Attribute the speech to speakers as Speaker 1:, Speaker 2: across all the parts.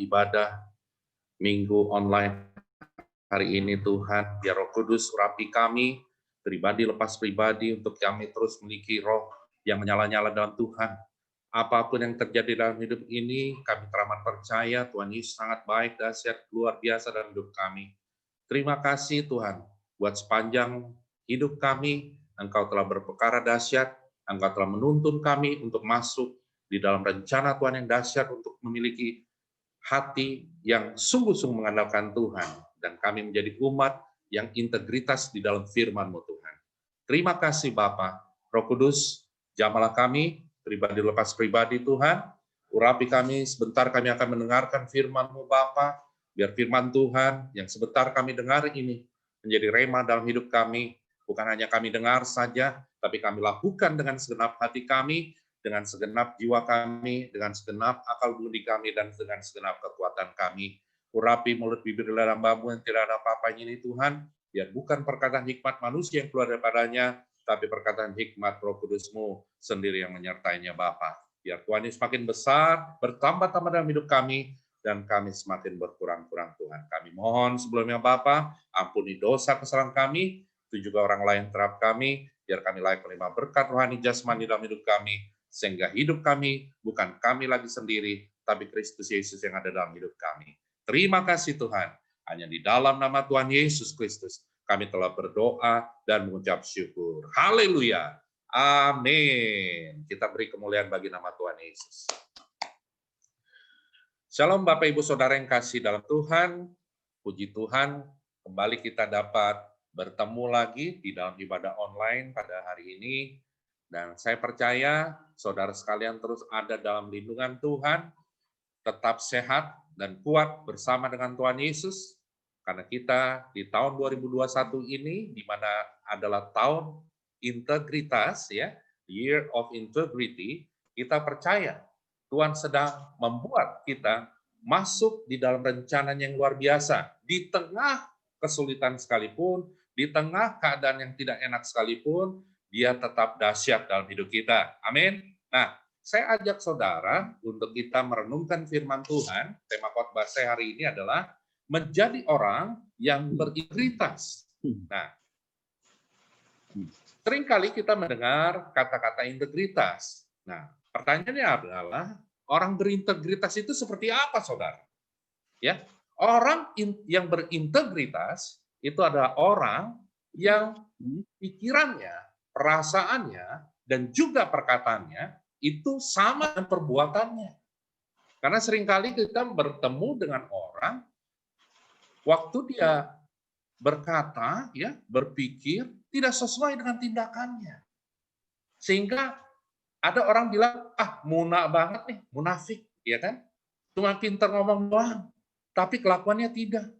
Speaker 1: ibadah Minggu online hari ini Tuhan. Biar Roh Kudus urapi kami, pribadi lepas pribadi, untuk kami terus memiliki roh yang menyala-nyala dalam Tuhan. Apapun yang terjadi dalam hidup ini, kami teramat percaya Tuhan Yesus sangat baik, dahsyat, luar biasa dalam hidup kami. Terima kasih Tuhan, buat sepanjang hidup kami, Engkau telah berperkara dahsyat, Engkau telah menuntun kami untuk masuk di dalam rencana Tuhan yang dahsyat untuk memiliki hati yang sungguh-sungguh mengandalkan Tuhan, dan kami menjadi umat yang integritas di dalam firman-Mu Tuhan. Terima kasih Bapa, Roh Kudus, jamalah kami, pribadi lepas pribadi Tuhan, urapi kami, sebentar kami akan mendengarkan firman-Mu Bapa, biar firman Tuhan yang sebentar kami dengar ini menjadi rema dalam hidup kami, bukan hanya kami dengar saja, tapi kami lakukan dengan segenap hati kami, dengan segenap jiwa kami, dengan segenap akal budi kami, dan dengan segenap kekuatan kami. Urapi mulut bibir dan hamba-Mu yang tidak ada apa-apanya ini Tuhan, biar bukan perkataan hikmat manusia yang keluar daripadanya, tapi perkataan hikmat Roh Kudus-Mu sendiri yang menyertainya Bapa. Biar Tuhan ini semakin besar, bertambah-tambah dalam hidup kami, dan kami semakin berkurang-kurang Tuhan. Kami mohon sebelumnya Bapa, ampuni dosa kesalahan kami, itu juga orang lain terhadap kami, biar kami layak menerima berkat rohani jasmani dalam hidup kami, sehingga hidup kami bukan kami lagi sendiri, tapi Kristus Yesus yang ada dalam hidup kami. Terima kasih Tuhan, hanya di dalam nama Tuhan Yesus Kristus kami telah berdoa dan mengucap syukur. Haleluya. Amin. Kita beri kemuliaan bagi nama Tuhan Yesus. Shalom Bapak Ibu Saudara yang kasih dalam Tuhan. Puji Tuhan, kembali kita dapat bertemu lagi di dalam ibadah online pada hari ini. Dan saya percaya saudara sekalian terus ada dalam lindungan Tuhan, tetap sehat dan kuat bersama dengan Tuhan Yesus, karena kita di tahun 2021 ini, di mana adalah tahun integritas, ya, Year of Integrity, kita percaya Tuhan sedang membuat kita masuk di dalam rencananya yang luar biasa, di tengah kesulitan sekalipun, di tengah keadaan yang tidak enak sekalipun, Dia tetap dahsyat dalam hidup kita. Amin. Nah, saya ajak saudara untuk kita merenungkan firman Tuhan. Tema khotbah saya hari ini adalah menjadi orang yang berintegritas. Nah, seringkali kita mendengar kata-kata integritas. Nah, pertanyaannya adalah orang berintegritas itu seperti apa, saudara? Ya, orang yang berintegritas itu adalah orang yang pikirannya, perasaannya, dan juga perkataannya itu sama dengan perbuatannya. Karena seringkali kita bertemu dengan orang, waktu dia berkata, ya, berpikir, tidak sesuai dengan tindakannya. Sehingga ada orang bilang, muna banget nih, munafik, ya kan? Cuma pintar ngomong doang, tapi kelakuannya tidak.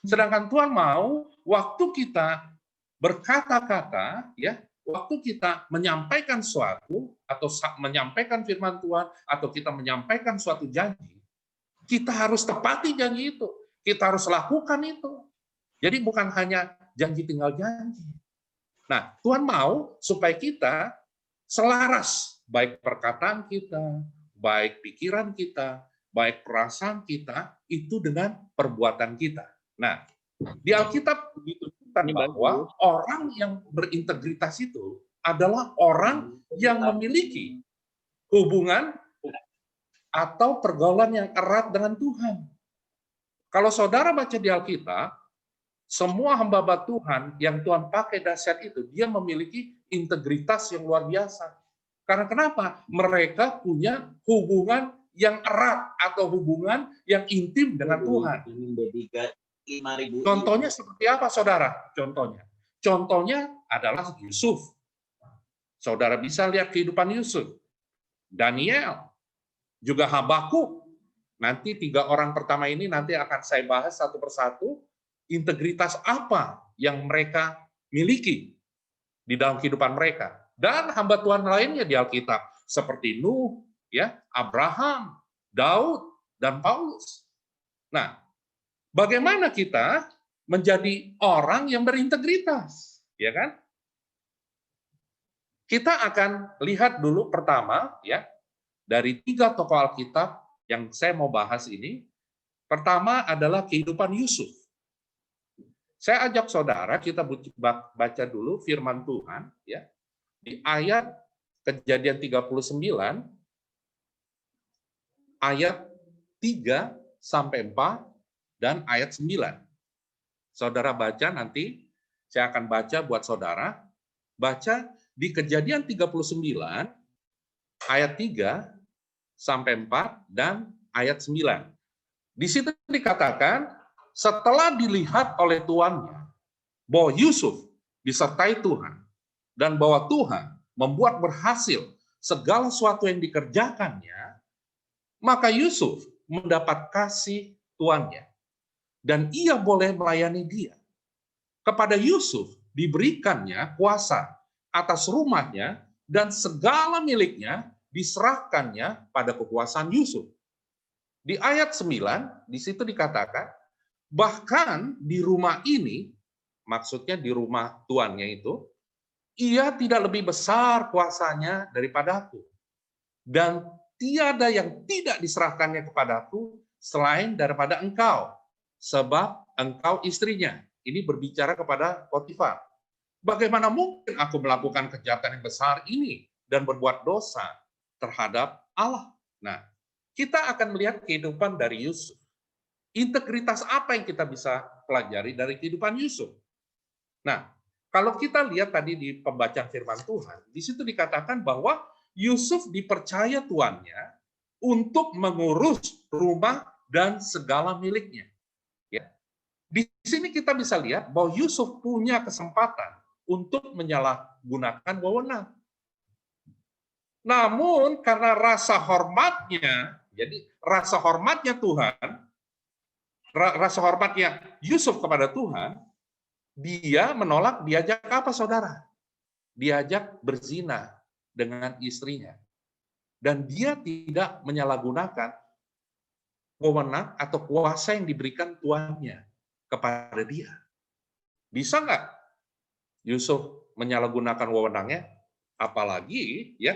Speaker 1: Sedangkan Tuhan mau waktu kita berkata-kata, ya, waktu kita menyampaikan suatu atau menyampaikan firman Tuhan atau kita menyampaikan suatu janji, kita harus tepati janji itu. Kita harus lakukan itu. Jadi bukan hanya janji tinggal janji. Nah, Tuhan mau supaya kita selaras, baik perkataan kita, baik pikiran kita, baik perasaan kita, itu dengan perbuatan kita. Nah, di Alkitab disebutkan bahwa orang yang berintegritas itu adalah orang yang memiliki hubungan atau pergaulan yang erat dengan Tuhan. Kalau saudara baca di Alkitab, semua hamba-hamba Tuhan yang Tuhan pakai dahsyat itu, dia memiliki integritas yang luar biasa. Karena kenapa? Mereka punya hubungan yang erat atau hubungan yang intim dengan Tuhan. Contohnya seperti apa, saudara? Contohnya adalah Yusuf. Saudara bisa lihat kehidupan Yusuf. Daniel, juga Habakuk. Nanti 3 orang pertama ini nanti akan saya bahas satu persatu. Integritas apa yang mereka miliki di dalam kehidupan mereka. Dan hamba Tuhan lainnya di Alkitab. Seperti Nuh, ya, Abraham, Daud, dan Paulus. Nah, bagaimana kita menjadi orang yang berintegritas, ya kan? Kita akan lihat dulu pertama, ya, dari 3 tokoh Alkitab yang saya mau bahas ini, Pertama adalah kehidupan Yusuf. Saya ajak saudara kita baca dulu firman Tuhan ya di ayat Kejadian 39 ayat 3 sampai 4 dan ayat 9. Saudara baca nanti, saya akan baca buat saudara. Baca di Kejadian 39 ayat 3 sampai 4 dan ayat 9. Di situ dikatakan, setelah dilihat oleh tuannya bahwa Yusuf disertai Tuhan dan bahwa Tuhan membuat berhasil segala sesuatu yang dikerjakannya, maka Yusuf mendapat kasih tuannya dan ia boleh melayani dia. Kepada Yusuf diberikannya kuasa atas rumahnya dan segala miliknya diserahkannya pada kekuasaan Yusuf. Di ayat 9, di situ dikatakan, bahkan di rumah ini, maksudnya di rumah tuannya itu, ia tidak lebih besar kuasanya daripada aku. Dan tiada yang tidak diserahkannya kepadaku selain daripada engkau, sebab engkau istrinya. Ini berbicara kepada Potifar. Bagaimana mungkin aku melakukan kejahatan yang besar ini dan berbuat dosa terhadap Allah? Nah, kita akan melihat kehidupan dari Yusuf. Integritas apa yang kita bisa pelajari dari kehidupan Yusuf? Nah, kalau kita lihat tadi di pembacaan firman Tuhan, di situ dikatakan bahwa Yusuf dipercaya tuannya untuk mengurus rumah dan segala miliknya. Ya. Di sini kita bisa lihat bahwa Yusuf punya kesempatan untuk menyalahgunakan wewenang. Namun karena rasa hormatnya, jadi rasa hormatnya Tuhan, rasa hormatnya Yusuf kepada Tuhan, dia menolak diajak apa saudara? Diajak berzina dengan istrinya. Dan dia tidak menyalahgunakan wewenang atau kuasa yang diberikan tuannya kepada dia. Bisa nggak Yusuf menyalahgunakan wewenangnya? Apalagi ya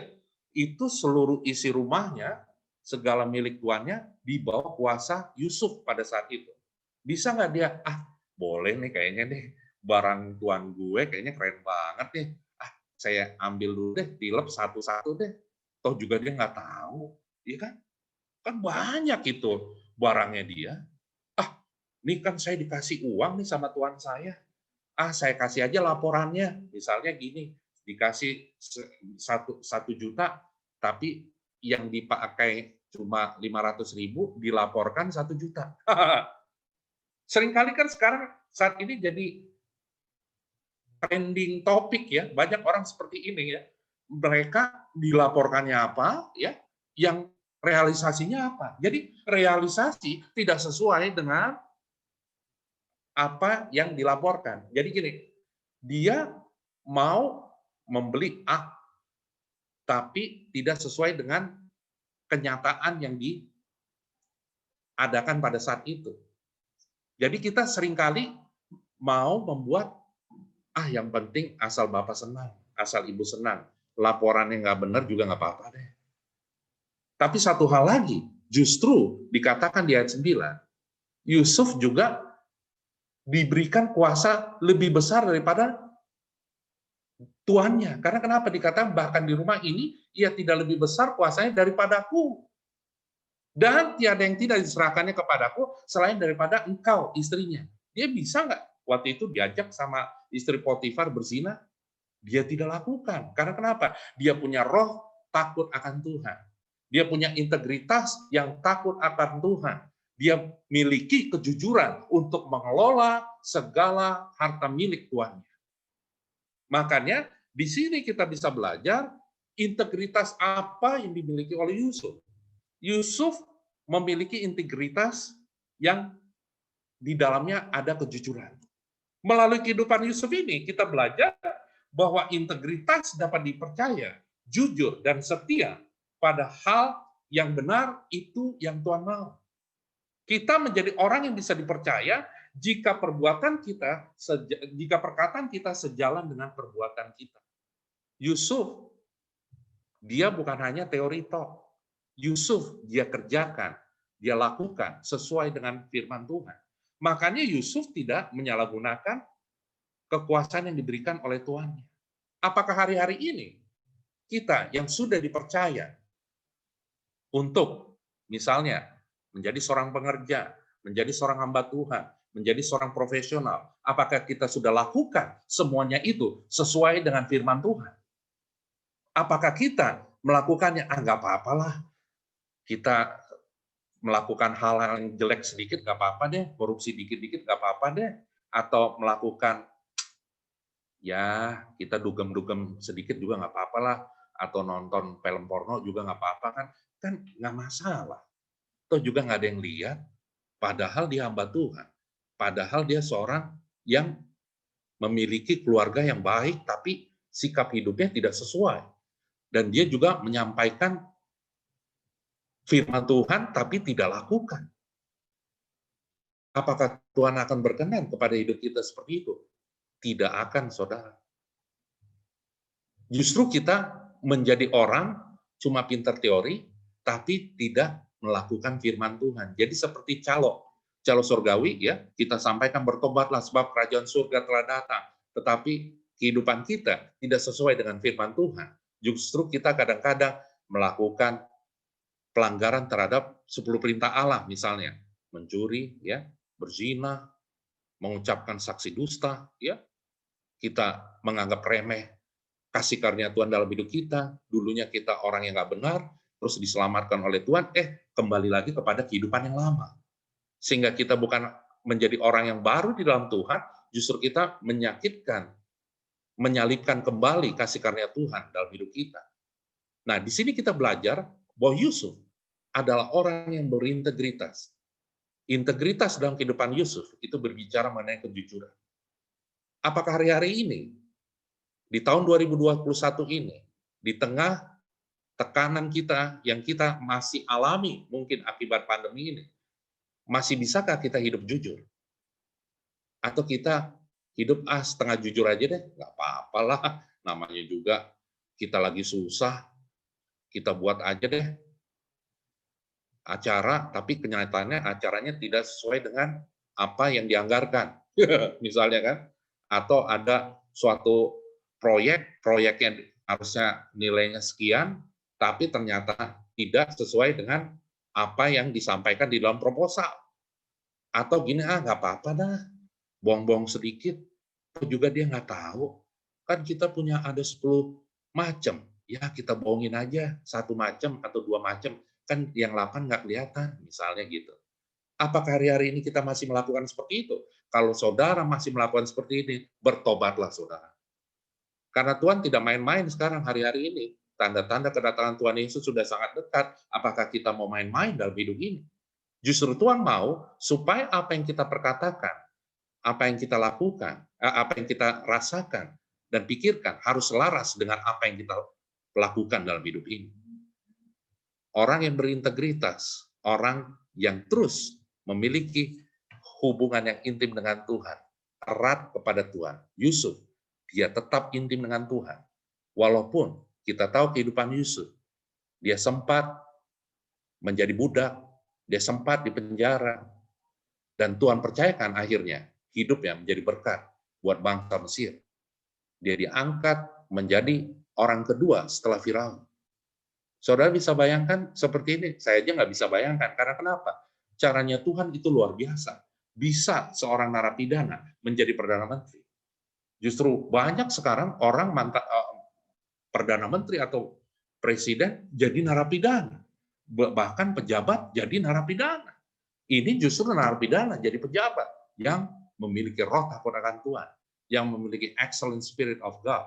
Speaker 1: itu seluruh isi rumahnya, segala milik tuannya di bawah kuasa Yusuf pada saat itu. Bisa nggak dia, boleh nih kayaknya deh, barang tuan gue kayaknya keren banget nih, saya ambil dulu deh, tilep satu-satu deh, toh juga dia nggak tahu, ya kan? Kan banyak itu barangnya dia. Ini kan saya dikasih uang nih sama tuan saya, saya kasih aja laporannya, misalnya gini, dikasih 1 juta, tapi yang dipakai cuma 500.000, dilaporkan 1 juta. Seringkali kan sekarang saat ini jadi trending topik ya, banyak orang seperti ini ya. Mereka dilaporkannya apa ya, yang realisasinya apa. Jadi realisasi tidak sesuai dengan apa yang dilaporkan. Jadi gini, dia mau membeli A, tapi tidak sesuai dengan kenyataan yang diadakan pada saat itu. Jadi kita seringkali mau membuat, yang penting asal Bapak senang, asal Ibu senang. Laporannya nggak benar juga nggak apa-apa deh. Tapi satu hal lagi, justru dikatakan di ayat 9, Yusuf juga diberikan kuasa lebih besar daripada tuannya. Karena kenapa dikatakan bahkan di rumah ini ia tidak lebih besar kuasanya daripadaku. Dan tiada yang tidak diserahkannya kepadaku selain daripada engkau, istrinya. Dia bisa nggak waktu itu diajak sama istri Potifar berzina? Dia tidak lakukan. Karena kenapa? Dia punya roh takut akan Tuhan. Dia punya integritas yang takut akan Tuhan. Dia miliki kejujuran untuk mengelola segala harta milik tuannya. Makanya di sini kita bisa belajar integritas apa yang dimiliki oleh Yusuf. Yusuf memiliki integritas yang di dalamnya ada kejujuran. Melalui kehidupan Yusuf ini kita belajar bahwa integritas dapat dipercaya, jujur dan setia pada hal yang benar itu yang Tuhan mau. Kita menjadi orang yang bisa dipercaya jika perkataan kita sejalan dengan perbuatan kita. Yusuf, dia bukan hanya teori tok. Yusuf dia kerjakan, dia lakukan sesuai dengan firman Tuhan. Makanya Yusuf tidak menyalahgunakan kekuasaan yang diberikan oleh Tuannya. Apakah hari-hari ini kita yang sudah dipercaya untuk misalnya menjadi seorang pengerja, menjadi seorang hamba Tuhan, menjadi seorang profesional, apakah kita sudah lakukan semuanya itu sesuai dengan firman Tuhan? Apakah kita melakukannya? Nggak apa-apalah, kita melakukan hal-hal yang jelek sedikit nggak apa-apa deh, korupsi dikit-dikit nggak apa-apa deh, atau melakukan ya kita dugem-dugem sedikit juga nggak apa-apa lah, atau nonton film porno juga nggak apa-apa kan nggak masalah. Toh juga nggak ada yang lihat, padahal dia hamba Tuhan, padahal dia seorang yang memiliki keluarga yang baik, tapi sikap hidupnya tidak sesuai. Dan dia juga menyampaikan firman Tuhan, tapi tidak lakukan. Apakah Tuhan akan berkenan kepada hidup kita seperti itu? Tidak akan, saudara. Justru kita menjadi orang cuma pintar teori, tapi tidak melakukan firman Tuhan. Jadi seperti calo surgawi, ya kita sampaikan bertobatlah sebab kerajaan surga telah datang. Tetapi kehidupan kita tidak sesuai dengan firman Tuhan. Justru kita kadang-kadang melakukan pelanggaran terhadap 10 perintah Allah, misalnya mencuri, ya, berzina, mengucapkan saksi dusta, ya, kita menganggap remeh kasih karunia Tuhan dalam hidup kita. Dulunya kita orang yang nggak benar, terus diselamatkan oleh Tuhan, kembali lagi kepada kehidupan yang lama. Sehingga kita bukan menjadi orang yang baru di dalam Tuhan, justru kita menyakitkan, menyalibkan kembali kasih karunia Tuhan dalam hidup kita. Nah, di sini kita belajar bahwa Yusuf adalah orang yang berintegritas. Integritas dalam kehidupan Yusuf itu berbicara mengenai kejujuran. Apakah hari-hari ini, di tahun 2021 ini, di tengah tekanan kita yang kita masih alami mungkin akibat pandemi ini, masih bisakah kita hidup jujur? Atau kita hidup setengah jujur aja deh, nggak apa-apalah, namanya juga kita lagi susah, kita buat aja deh acara, tapi kenyataannya acaranya tidak sesuai dengan apa yang dianggarkan, misalnya kan, atau ada suatu proyek yang harusnya nilainya sekian, tapi ternyata tidak sesuai dengan apa yang disampaikan di dalam proposal. Atau gini, nggak apa-apa dah, bohong-bohong sedikit, atau juga dia nggak tahu, kan kita punya ada 10 macam, ya kita bohongin aja 1 macam atau 2 macam, kan yang 8 nggak kelihatan, misalnya gitu. Apakah hari-hari ini kita masih melakukan seperti itu? Kalau saudara masih melakukan seperti ini, bertobatlah saudara. Karena Tuhan tidak main-main sekarang hari-hari ini. Tanda-tanda kedatangan Tuhan Yesus sudah sangat dekat. Apakah kita mau main-main dalam hidup ini? Justru Tuhan mau supaya apa yang kita perkatakan, apa yang kita lakukan, apa yang kita rasakan dan pikirkan harus selaras dengan apa yang kita lakukan dalam hidup ini. Orang yang berintegritas, orang yang terus memiliki hubungan yang intim dengan Tuhan, erat kepada Tuhan. Yusuf, dia tetap intim dengan Tuhan. Walaupun kita tahu kehidupan Yusuf, dia sempat menjadi budak, dia sempat dipenjara, dan Tuhan percayakan akhirnya hidupnya menjadi berkat buat bangsa Mesir. Dia diangkat menjadi orang kedua setelah Firaun. Saudara bisa bayangkan seperti ini? Saya aja nggak bisa bayangkan. Karena kenapa? Caranya Tuhan itu luar biasa. Bisa seorang narapidana menjadi Perdana Menteri. Justru banyak sekarang orang Perdana Menteri atau Presiden jadi narapidana. Bahkan pejabat jadi narapidana. Ini justru narapidana jadi pejabat yang memiliki roh takut akan Tuhan. Yang memiliki excellent spirit of God.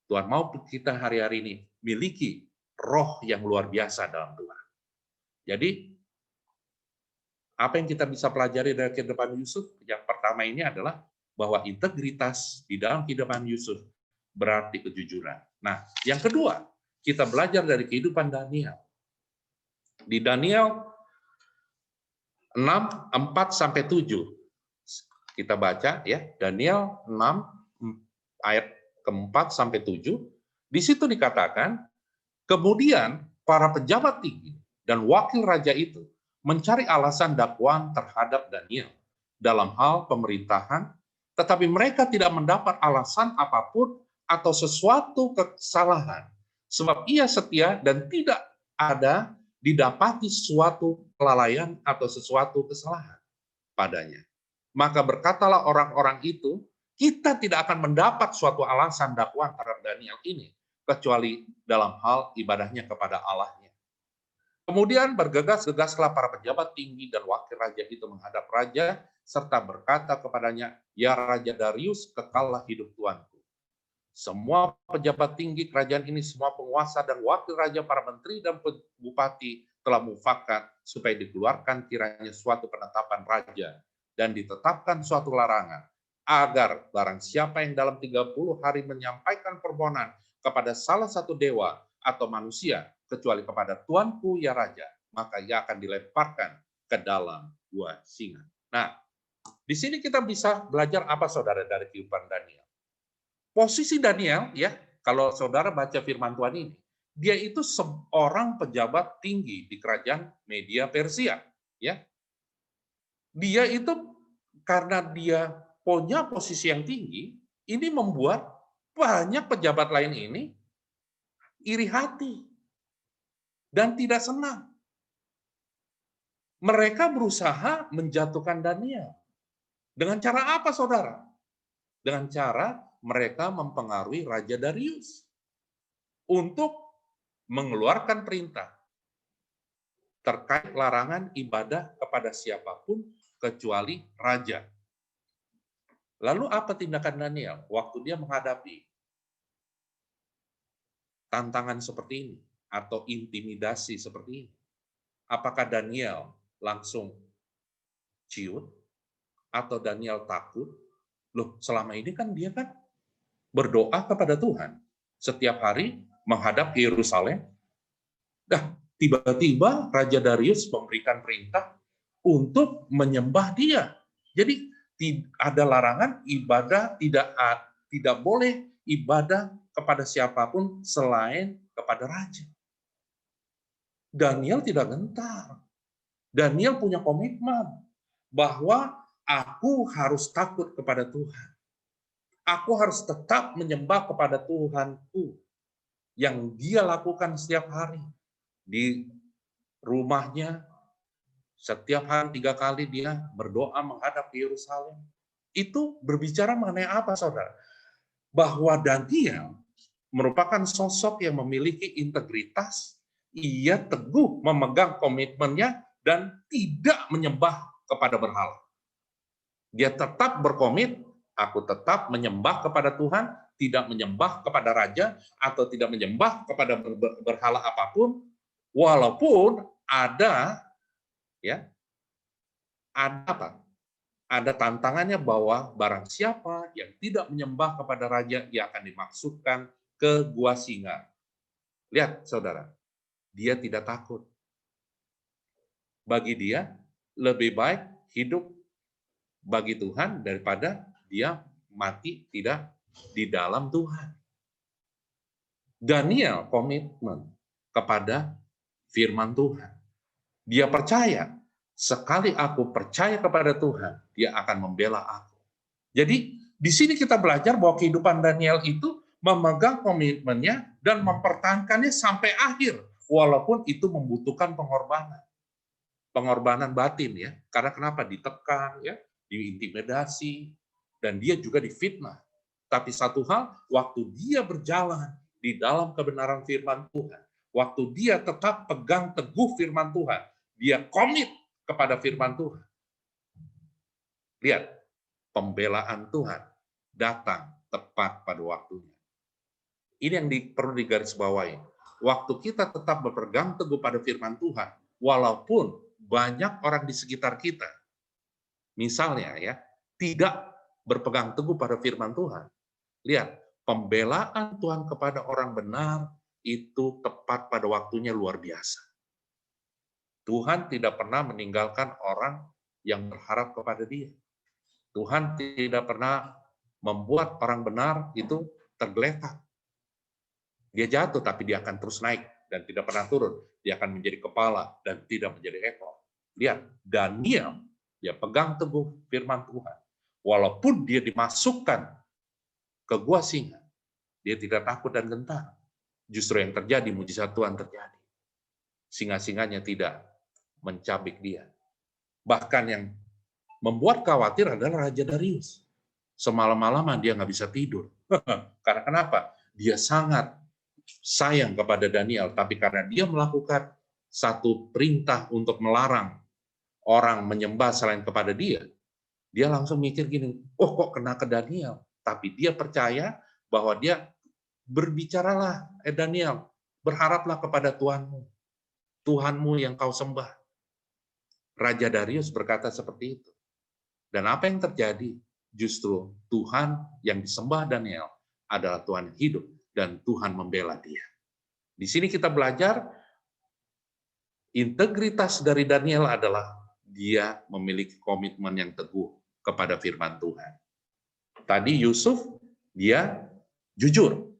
Speaker 1: Tuhan mau kita hari-hari ini miliki roh yang luar biasa dalam Tuhan. Jadi, apa yang kita bisa pelajari dari kehidupan Yusuf? Yang pertama ini adalah bahwa integritas di dalam kehidupan Yusuf berarti kejujuran. Nah, yang kedua, kita belajar dari kehidupan Daniel. Di Daniel 6, 4-7. Kita baca ya, Daniel 6 ayat ke-4 sampai 7. Di situ dikatakan, kemudian para pejabat tinggi dan wakil raja itu mencari alasan dakwaan terhadap Daniel dalam hal pemerintahan, tetapi mereka tidak mendapat alasan apapun atau sesuatu kesalahan, sebab ia setia dan tidak ada didapati suatu kelalaian atau sesuatu kesalahan padanya. Maka berkatalah orang-orang itu, kita tidak akan mendapat suatu alasan dakwaan terhadap Daniel ini, kecuali dalam hal ibadahnya kepada Allahnya. Kemudian bergegas-gegaslah para pejabat tinggi dan wakil raja itu menghadap raja, serta berkata kepadanya, "Ya Raja Darius, kekallah hidup Tuanku. Semua pejabat tinggi kerajaan ini, semua penguasa dan wakil raja, para menteri dan bupati telah mufakat supaya dikeluarkan kiranya suatu penetapan raja dan ditetapkan suatu larangan, agar barang siapa yang dalam 30 hari menyampaikan permohonan kepada salah satu dewa atau manusia, kecuali kepada Tuanku ya Raja, maka ia akan dilemparkan ke dalam gua singa." Nah, di sini kita bisa belajar apa, saudara, dari kehidupan Daniel. Posisi Daniel, ya, kalau saudara baca firman Tuhan ini, dia itu seorang pejabat tinggi di kerajaan Media Persia, ya. Dia itu karena dia punya posisi yang tinggi, ini membuat banyak pejabat lain ini iri hati dan tidak senang. Mereka berusaha menjatuhkan Daniel. Dengan cara apa, saudara? Dengan cara mereka mempengaruhi Raja Darius untuk mengeluarkan perintah terkait larangan ibadah kepada siapapun kecuali raja. Lalu apa tindakan Daniel waktu dia menghadapi tantangan seperti ini atau intimidasi seperti ini? Apakah Daniel langsung ciut atau Daniel takut? Loh, selama ini kan dia kan berdoa kepada Tuhan setiap hari menghadap ke Yerusalem. Dah, tiba-tiba Raja Darius memberikan perintah untuk menyembah dia. Jadi ada larangan ibadah, tidak boleh ibadah kepada siapapun selain kepada raja. Daniel tidak gentar. Daniel punya komitmen bahwa aku harus takut kepada Tuhan. Aku harus tetap menyembah kepada Tuhanku yang dia lakukan setiap hari. Di rumahnya, setiap hari 3 kali dia berdoa menghadap ke Yerusalem. Itu berbicara mengenai apa, saudara? Bahwa Daniel merupakan sosok yang memiliki integritas, ia teguh memegang komitmennya dan tidak menyembah kepada berhala. Dia tetap berkomit, aku tetap menyembah kepada Tuhan, tidak menyembah kepada raja atau tidak menyembah kepada berhala apapun, walaupun ada apa? Ada tantangannya bahwa barang siapa yang tidak menyembah kepada raja, ia akan dimaksudkan ke gua singa. Lihat, saudara, dia tidak takut. Bagi dia, lebih baik hidup bagi Tuhan daripada dia mati tidak di dalam Tuhan. Daniel komitmen kepada firman Tuhan. Dia percaya, sekali aku percaya kepada Tuhan, dia akan membela aku. Jadi, di sini kita belajar bahwa kehidupan Daniel itu memegang komitmennya dan mempertahankannya sampai akhir, walaupun itu membutuhkan pengorbanan. Pengorbanan batin, ya. Karena kenapa? Ditekan, ya, diintimidasi, dan dia juga difitnah. Tapi satu hal, waktu dia berjalan di dalam kebenaran firman Tuhan, waktu dia tetap pegang teguh firman Tuhan, dia komit kepada firman Tuhan. Lihat, pembelaan Tuhan datang tepat pada waktunya. Ini yang perlu digarisbawahi. Waktu kita tetap berpegang teguh pada firman Tuhan, walaupun banyak orang di sekitar kita, misalnya ya, tidak berpegang teguh pada firman Tuhan. Lihat, pembelaan Tuhan kepada orang benar itu tepat pada waktunya luar biasa. Tuhan tidak pernah meninggalkan orang yang berharap kepada Dia. Tuhan tidak pernah membuat orang benar itu tergeletak. Dia jatuh, tapi dia akan terus naik dan tidak pernah turun. Dia akan menjadi kepala dan tidak menjadi ekor. Lihat, Daniel, dia pegang teguh firman Tuhan. Walaupun dia dimasukkan ke gua singa, dia tidak takut dan gentar. Justru yang terjadi, mujizat Tuhan terjadi. Singa-singanya tidak mencabik dia. Bahkan yang membuat khawatir adalah Raja Darius. Semalam-malaman dia nggak bisa tidur. Karena kenapa? Dia sangat sayang kepada Daniel, tapi karena dia melakukan satu perintah untuk melarang orang menyembah selain kepada dia, dia langsung mikir gini, oh kok kena ke Daniel? Tapi dia percaya bahwa dia berbicaralah, Daniel, berharaplah kepada Tuhanmu. Tuhanmu yang kau sembah. Raja Darius berkata seperti itu. Dan apa yang terjadi? Justru Tuhan yang disembah Daniel adalah Tuhan yang hidup dan Tuhan membela dia. Di sini kita belajar integritas dari Daniel adalah dia memiliki komitmen yang teguh kepada firman Tuhan. Tadi Yusuf, dia jujur.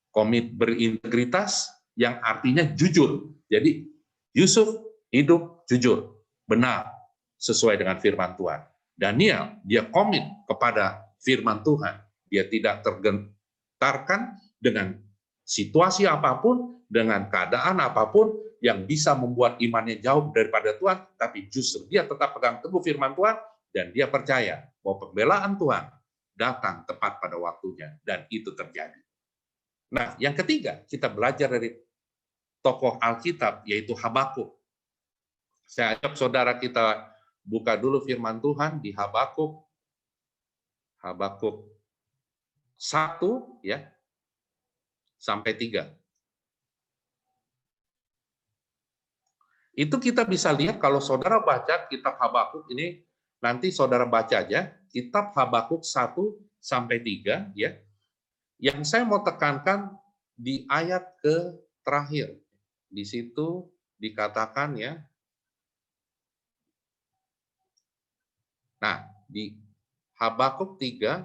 Speaker 1: Komit berintegritas yang artinya jujur. Jadi Yusuf hidup jujur, benar, sesuai dengan firman Tuhan. Daniel, dia komit kepada firman Tuhan. Dia tidak tergentarkan dengan situasi apapun, dengan keadaan apapun yang bisa membuat imannya jauh daripada Tuhan, tapi justru dia tetap pegang teguh firman Tuhan, dan dia percaya bahwa pembelaan Tuhan datang tepat pada waktunya, dan itu terjadi. Nah, yang ketiga, kita belajar dari tokoh Alkitab, yaitu Habakuk. Saya ajak saudara kita buka dulu firman Tuhan di Habakuk 1 ya sampai 3. Itu kita bisa lihat kalau saudara baca kitab Habakuk ini, nanti saudara baca aja kitab Habakuk 1 sampai 3 ya. Yang saya mau tekankan di ayat ke terakhir. Di situ dikatakan ya. Nah, di Habakuk 3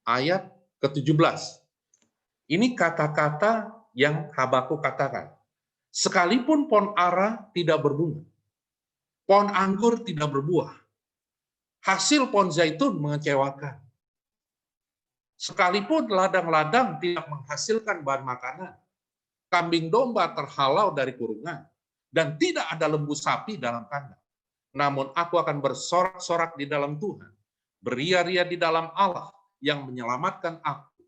Speaker 1: ayat ke-17. Ini kata-kata yang Habakuk katakan. Sekalipun pohon ara tidak berbunga, pohon anggur tidak berbuah, hasil pohon zaitun mengecewakan. Sekalipun ladang-ladang tidak menghasilkan bahan makanan, kambing domba terhalau dari kurungan, dan tidak ada lembu sapi dalam kandang. Namun aku akan bersorak-sorak di dalam Tuhan, beria-ria di dalam Allah yang menyelamatkan aku.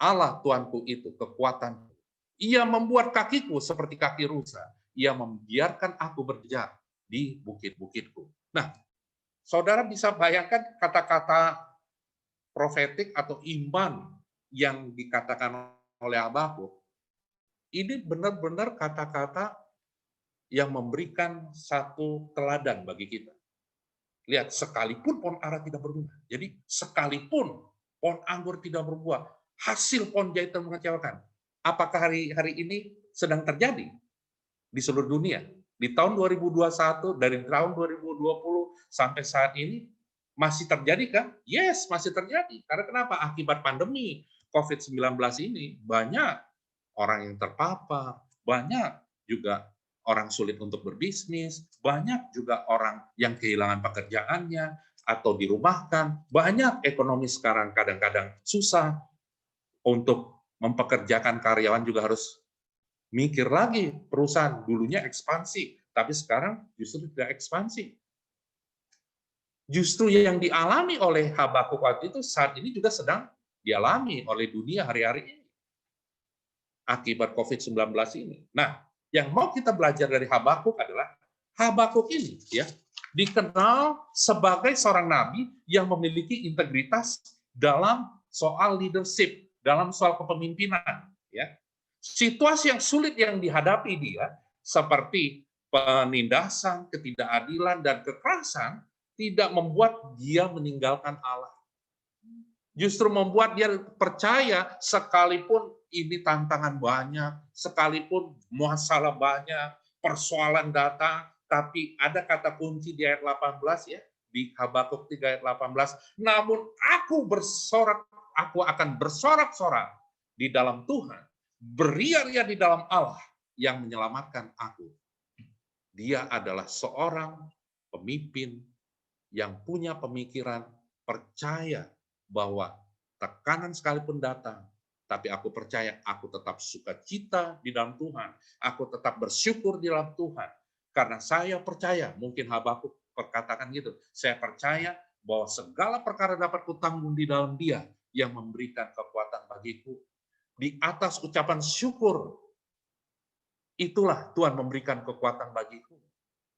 Speaker 1: Allah Tuanku itu kekuatanku. Ia membuat kakiku seperti kaki rusa. Ia membiarkan aku berjalan di bukit-bukitku. Nah, saudara bisa bayangkan kata-kata profetik atau iman yang dikatakan oleh Habakuk. Ini benar-benar kata-kata yang memberikan satu teladan bagi kita. Lihat, sekalipun pohon ara tidak berbunga. Jadi, sekalipun pohon anggur tidak berbuah, hasil pohon zaitun mengecewakan. Apakah hari ini sedang terjadi di seluruh dunia? Di tahun 2021, dari tahun 2020 sampai saat ini, masih terjadi kan? Yes, masih terjadi. Karena kenapa? Akibat pandemi COVID-19 ini, banyak orang yang terpapar, banyak juga orang sulit untuk berbisnis, banyak juga orang yang kehilangan pekerjaannya, atau dirumahkan, banyak ekonomi sekarang kadang-kadang susah untuk mempekerjakan karyawan juga harus mikir lagi. Perusahaan dulunya ekspansi, tapi sekarang justru tidak ekspansi. Justru yang dialami oleh Habakuk waktu itu saat ini juga sedang dialami oleh dunia hari-hari ini. Akibat COVID-19 ini. Nah, yang mau kita belajar dari Habakuk adalah Habakuk ini ya dikenal sebagai seorang nabi yang memiliki integritas dalam soal leadership, dalam soal kepemimpinan ya. Situasi yang sulit yang dihadapi dia seperti penindasan, ketidakadilan dan kekerasan tidak membuat dia meninggalkan Allah. Justru membuat dia percaya sekalipun ini tantangan banyak, sekalipun masalah banyak, persoalan datang, tapi ada kata kunci di ayat 18 ya, di Habakuk 3 ayat 18, namun aku akan bersorak-sorak di dalam Tuhan, beria-ria di dalam Allah yang menyelamatkan aku. Dia adalah seorang pemimpin yang punya pemikiran, percaya bahwa tekanan sekalipun datang, tapi aku percaya aku tetap sukacita di dalam Tuhan. Aku tetap bersyukur di dalam Tuhan. Karena saya percaya, mungkin Habakuk perkatakan gitu, saya percaya bahwa segala perkara dapat kutanggung di dalam Dia yang memberikan kekuatan bagiku. Di atas ucapan syukur, itulah Tuhan memberikan kekuatan bagiku.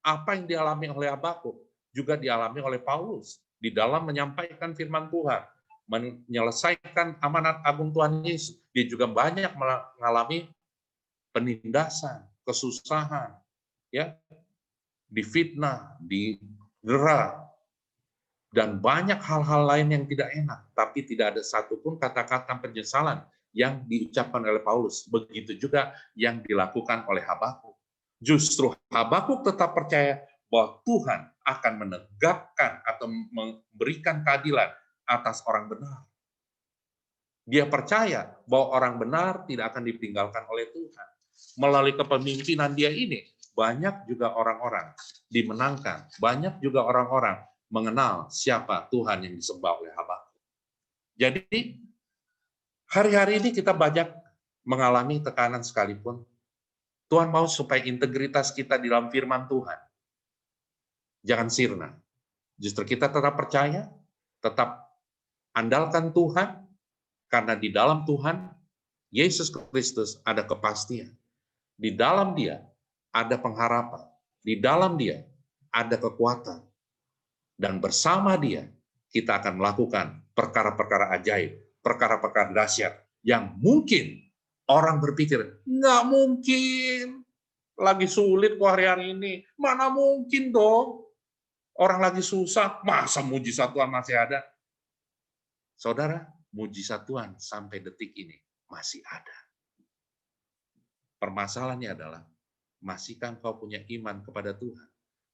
Speaker 1: Apa yang dialami oleh Habakuk juga dialami oleh Paulus di dalam menyampaikan firman Tuhan, menyelesaikan amanat agung Tuhan Yesus. Dia juga banyak mengalami penindasan, kesusahan, ya, difitnah, didera, dan banyak hal-hal lain yang tidak enak. Tapi tidak ada satupun kata-kata penyesalan yang diucapkan oleh Paulus. Begitu juga yang dilakukan oleh Habakuk. Justru Habakuk tetap percaya bahwa Tuhan akan menegakkan atau memberikan keadilan atas orang benar. Dia percaya bahwa orang benar tidak akan ditinggalkan oleh Tuhan. Melalui kepemimpinan dia ini, banyak juga orang-orang dimenangkan, banyak juga orang-orang mengenal siapa Tuhan yang disembah oleh Habakuk. Jadi, hari-hari ini kita banyak mengalami tekanan sekalipun. Tuhan mau supaya integritas kita di dalam firman Tuhan jangan sirna. Justru kita tetap percaya, tetap andalkan Tuhan, karena di dalam Tuhan, Yesus Kristus ada kepastian. Di dalam Dia ada pengharapan. Di dalam Dia ada kekuatan. Dan bersama Dia, kita akan melakukan perkara-perkara ajaib, perkara-perkara dahsyat, yang mungkin orang berpikir, nggak mungkin, lagi sulit kok hari-hari ini, mana mungkin dong, orang lagi susah, masa mujizat Tuhan masih ada? Saudara, mujizat Tuhan sampai detik ini masih ada. Permasalahannya adalah, masihkah engkau punya iman kepada Tuhan?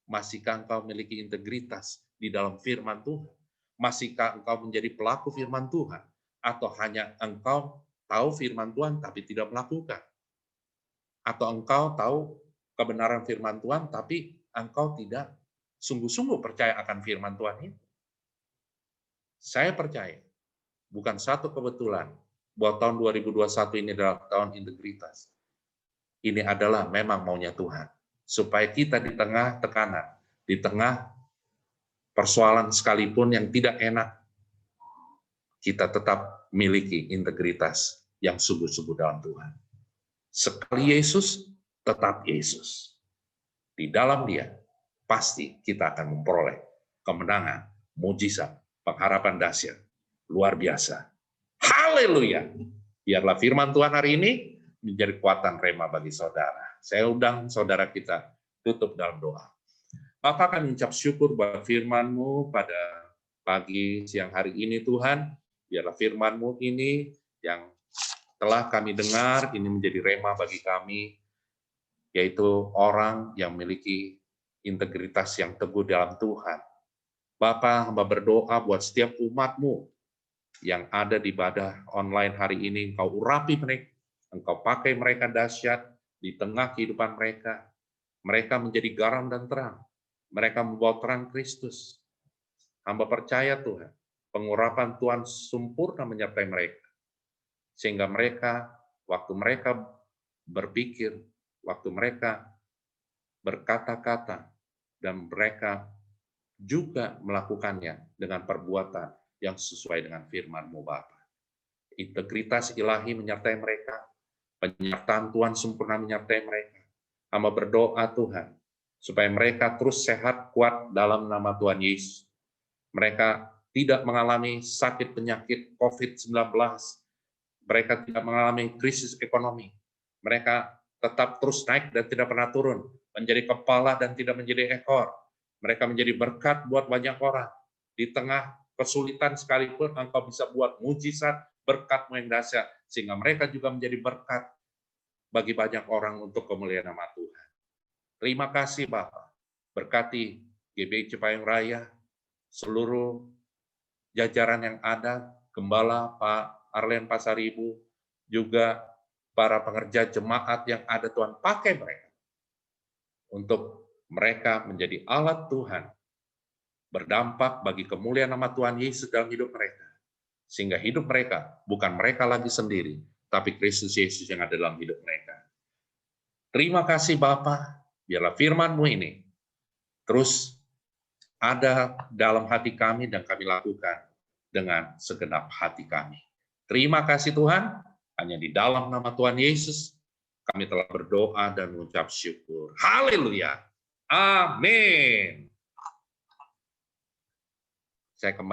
Speaker 1: Masihkah engkau memiliki integritas di dalam firman Tuhan? Masihkah engkau menjadi pelaku firman Tuhan? Atau hanya engkau tahu firman Tuhan tapi tidak melakukan? Atau engkau tahu kebenaran firman Tuhan tapi engkau tidak sungguh-sungguh percaya akan firman Tuhan itu? Saya percaya, bukan satu kebetulan bahwa tahun 2021 ini adalah tahun integritas. Ini adalah memang maunya Tuhan. Supaya kita di tengah tekanan, di tengah persoalan sekalipun yang tidak enak, kita tetap miliki integritas yang sungguh-sungguh dalam Tuhan. Sekali Yesus, tetap Yesus. Di dalam Dia, pasti kita akan memperoleh kemenangan, mujizat, pengharapan dahsyat, luar biasa. Haleluya! Biarlah firman Tuhan hari ini menjadi kekuatan rema bagi saudara. Saya undang saudara kita tutup dalam doa. Bapa, kami mengucap syukur buat firman-Mu pada pagi siang hari ini Tuhan. Biarlah firman-Mu ini yang telah kami dengar, ini menjadi rema bagi kami, yaitu orang yang memiliki integritas yang teguh dalam Tuhan. Bapa, hamba berdoa buat setiap umat-Mu yang ada di ibadah online hari ini, Engkau urapi mereka, Engkau pakai mereka dahsyat di tengah kehidupan mereka. Mereka menjadi garam dan terang. Mereka membawa terang Kristus. Hamba percaya Tuhan, pengurapan Tuhan sempurna menyertai mereka. Sehingga mereka, waktu mereka berpikir, waktu mereka berkata-kata, dan mereka juga melakukannya dengan perbuatan yang sesuai dengan firman-Mu Bapa. Integritas ilahi menyertai mereka, penyertaan Tuhan sempurna menyertai mereka. Hamba berdoa Tuhan, supaya mereka terus sehat, kuat dalam nama Tuhan Yesus. Mereka tidak mengalami sakit penyakit COVID-19. Mereka tidak mengalami krisis ekonomi. Mereka tetap terus naik dan tidak pernah turun. Menjadi kepala dan tidak menjadi ekor. Mereka menjadi berkat buat banyak orang. Di tengah kesulitan sekalipun, Engkau bisa buat mujizat, berkat-Mu yang dahsyat. Sehingga mereka juga menjadi berkat bagi banyak orang untuk kemuliaan nama Tuhan. Terima kasih Bapak. Berkati GBI Cipayung Raya, seluruh jajaran yang ada, Gembala Pak Arlen Pasaribu, juga para pengerja jemaat yang ada, Tuhan pakai mereka untuk mereka menjadi alat Tuhan, berdampak bagi kemuliaan nama Tuhan Yesus dalam hidup mereka. Sehingga hidup mereka bukan mereka lagi sendiri, tapi Kristus Yesus yang ada dalam hidup mereka. Terima kasih Bapa, biarlah firman-Mu ini terus ada dalam hati kami dan kami lakukan dengan segenap hati kami. Terima kasih Tuhan, hanya di dalam nama Tuhan Yesus kami telah berdoa dan mengucap syukur. Haleluya. Amin. Saya kembali